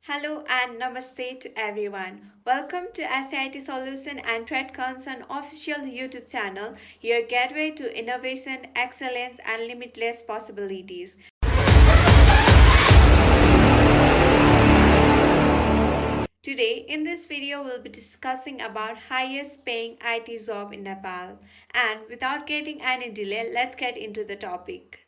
Hello and namaste to everyone. Welcome to SIT Solution and Threat Concern official YouTube channel, your gateway to innovation, excellence and limitless possibilities. Today in this video we'll be discussing about highest paying IT job in Nepal. And without getting any delay, let's get into the topic.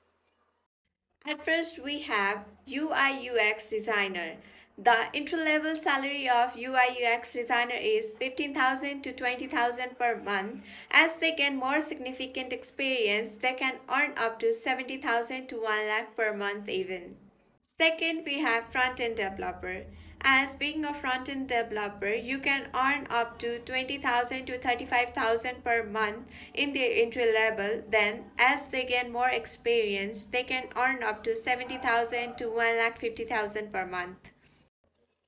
At first, we have UI UX designer. The entry-level salary of UI UX designer is 15,000 to 20,000 per month. As they gain more significant experience, they can earn up to 70,000 to 1 lakh per month even. Second, we have front-end developer. As being a front-end developer, you can earn up to 20,000 to 35,000 per month in their entry level. Then, as they gain more experience, they can earn up to 70,000 to 1,50,000 per month.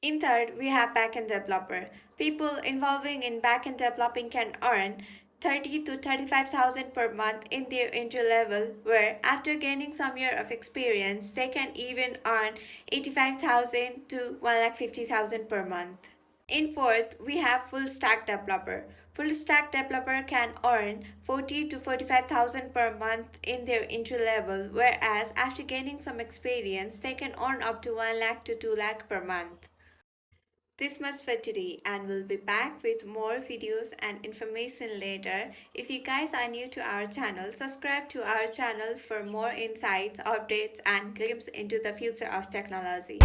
In third, we have backend developer. People involving in backend developing can earn 30 to 35,000 per month in their entry level, where after gaining some year of experience, they can even earn 85,000 to 1,50,000 per month. In fourth, we have full stack developer. Full stack developer can earn 40 to 45,000 per month in their entry level, whereas after gaining some experience, they can earn up to 1 lakh to 2 lakh per month. This much for today, and we'll be back with more videos and information later. If you guys are new to our channel, subscribe to our channel for more insights, updates and glimpse into the future of technology.